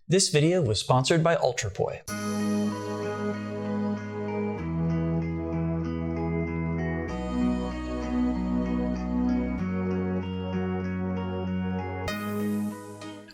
This video was sponsored by Ultrapoi.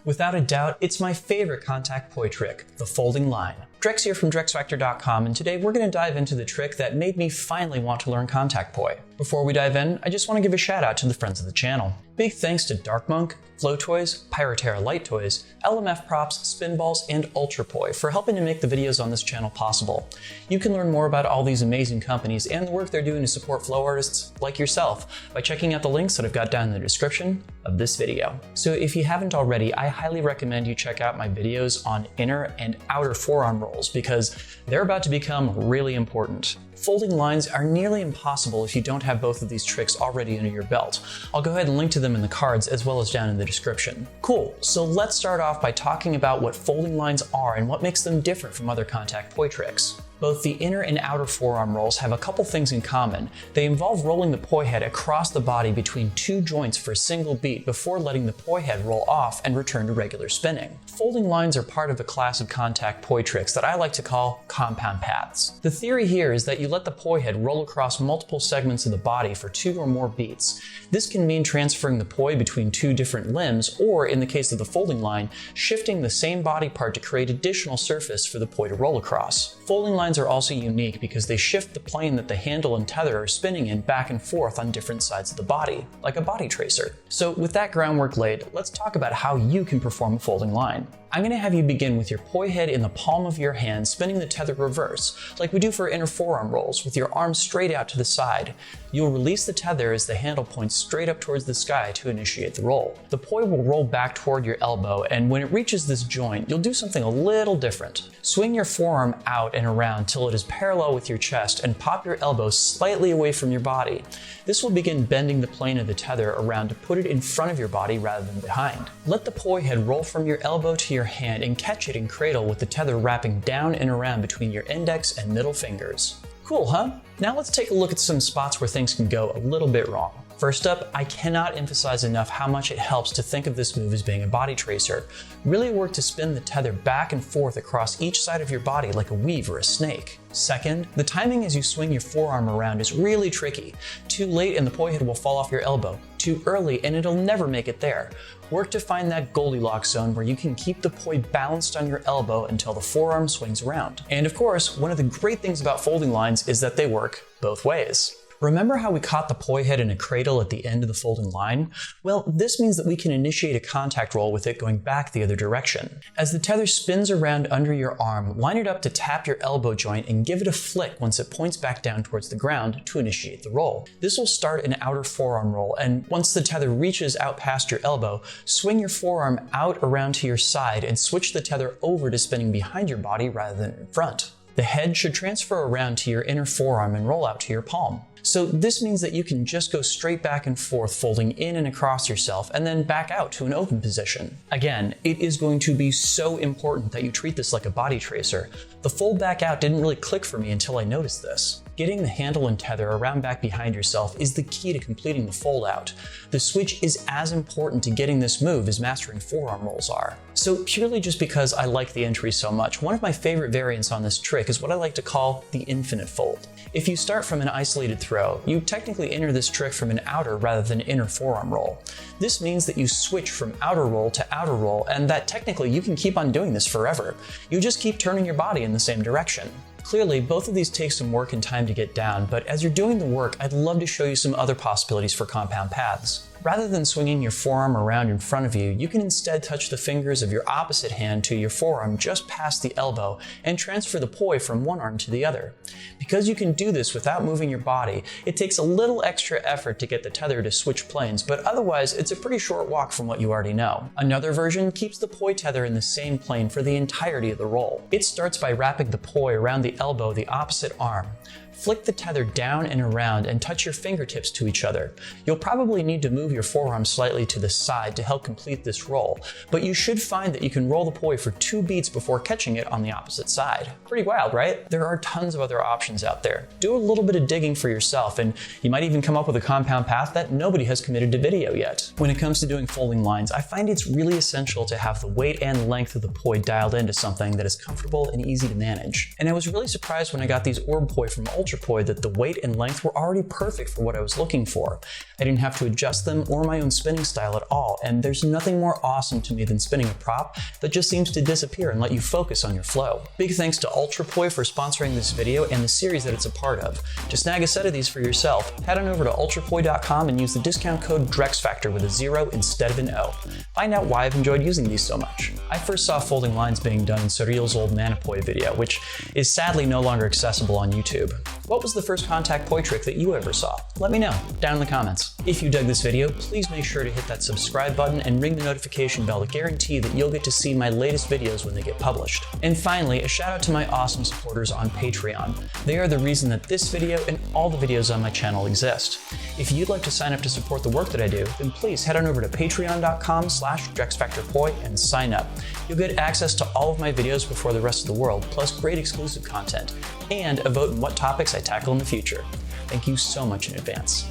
Without a doubt, it's my favorite contact poi trick, the folding line. Drex here from DrexFactor.com, and today we're going to dive into the trick that made me finally want to learn contact poi. Before we dive in, I just want to give a shout out to the friends of the channel. Big thanks to Dark Monk, Flow Toys, Pyroterra Light Toys, LMF Props, Spinballs, and Ultrapoi for helping to make the videos on this channel possible. You can learn more about all these amazing companies and the work they're doing to support flow artists like yourself by checking out the links that I've got down in the description of this video. So if you haven't already, I highly recommend you check out my videos on inner and outer forearm rolls because they're about to become really important. Folding lines are nearly impossible if you don't have both of these tricks already under your belt. I'll go ahead and link to them in the cards as well as down in the description. Cool, so let's start off by talking about what folding lines are and what makes them different from other contact poi tricks. Both the inner and outer forearm rolls have a couple things in common. They involve rolling the poi head across the body between two joints for a single beat before letting the poi head roll off and return to regular spinning. Folding lines are part of a class of contact poi tricks that I like to call compound paths. The theory here is that you let the poi head roll across multiple segments of the body for 2 or more beats. This can mean transferring the poi between 2 different limbs, or in the case of the folding line, shifting the same body part to create additional surface for the poi to roll across. Folding lines are also unique because they shift the plane that the handle and tether are spinning in back and forth on different sides of the body, like a body tracer. So with that groundwork laid, let's talk about how you can perform a folding line. I'm going to have you begin with your poi head in the palm of your hand, spinning the tether reverse, like we do for inner forearm rolls, with your arms straight out to the side. You'll release the tether as the handle points straight up towards the sky to initiate the roll. The poi will roll back toward your elbow, and when it reaches this joint, you'll do something a little different. Swing your forearm out and around till it is parallel with your chest and pop your elbow slightly away from your body. This will begin bending the plane of the tether around to put it in front of your body rather than behind. Let the poi head roll from your elbow to your hand and catch it in cradle with the tether wrapping down and around between your index and middle fingers. Cool, huh? Now let's take a look at some spots where things can go a little bit wrong. First up, I cannot emphasize enough how much it helps to think of this move as being a body tracer. Really work to spin the tether back and forth across each side of your body like a weave or a snake. Second, the timing as you swing your forearm around is really tricky. Too late and the poi head will fall off your elbow. Too early and it'll never make it there. Work to find that Goldilocks zone where you can keep the poi balanced on your elbow until the forearm swings around. And of course, one of the great things about folding lines is that they work both ways. Remember how we caught the poi head in a cradle at the end of the folding line? Well, this means that we can initiate a contact roll with it going back the other direction. As the tether spins around under your arm, line it up to tap your elbow joint and give it a flick once it points back down towards the ground to initiate the roll. This will start an outer forearm roll, and once the tether reaches out past your elbow, swing your forearm out around to your side and switch the tether over to spinning behind your body rather than in front. The head should transfer around to your inner forearm and roll out to your palm. So this means that you can just go straight back and forth, folding in and across yourself, and then back out to an open position. Again, it is going to be so important that you treat this like a body tracer. The fold back out didn't really click for me until I noticed this. Getting the handle and tether around back behind yourself is the key to completing the fold out. The switch is as important to getting this move as mastering forearm rolls are. So purely just because I like the entry so much, one of my favorite variants on this trick is what I like to call the infinite fold. If you start from an isolated throw, you technically enter this trick from an outer rather than inner forearm roll. This means that you switch from outer roll to outer roll, and that technically you can keep on doing this forever. You just keep turning your body in the same direction. Clearly, both of these take some work and time to get down, but as you're doing the work, I'd love to show you some other possibilities for compound paths. Rather than swinging your forearm around in front of you, you can instead touch the fingers of your opposite hand to your forearm just past the elbow and transfer the poi from one arm to the other. Because you can do this without moving your body, it takes a little extra effort to get the tether to switch planes, but otherwise it's a pretty short walk from what you already know. Another version keeps the poi tether in the same plane for the entirety of the roll. It starts by wrapping the poi around the elbow of the opposite arm. Flick the tether down and around and touch your fingertips to each other. You'll probably need to move your forearm slightly to the side to help complete this roll, but you should find that you can roll the poi for 2 beats before catching it on the opposite side. Pretty wild, right? There are tons of other options out there. Do a little bit of digging for yourself, and you might even come up with a compound path that nobody has committed to video yet. When it comes to doing folding lines, I find it's really essential to have the weight and length of the poi dialed into something that is comfortable and easy to manage. And I was really surprised when I got these orb poi from Ultrapoi that the weight and length were already perfect for what I was looking for. I didn't have to adjust them or my own spinning style at all, and there's nothing more awesome to me than spinning a prop that just seems to disappear and let you focus on your flow. Big thanks to Ultrapoi for sponsoring this video and the series that it's a part of. To snag a set of these for yourself, head on over to ultrapoi.com and use the discount code DREXFACTOR with a 0 instead of an O. Find out why I've enjoyed using these so much. I first saw folding lines being done in Surreal's old Manapoi video, which is sadly no longer accessible on YouTube. What was the first contact poi trick that you ever saw? Let me know down in the comments. If you dug this video, please make sure to hit that subscribe button and ring the notification bell to guarantee that you'll get to see my latest videos when they get published. And finally, a shout out to my awesome supporters on Patreon. They are the reason that this video and all the videos on my channel exist. If you'd like to sign up to support the work that I do, then please head on over to patreon.com/DrexFactorPoi and sign up. You'll get access to all of my videos before the rest of the world, plus great exclusive content, and a vote in what topics I tackle in the future. Thank you so much in advance.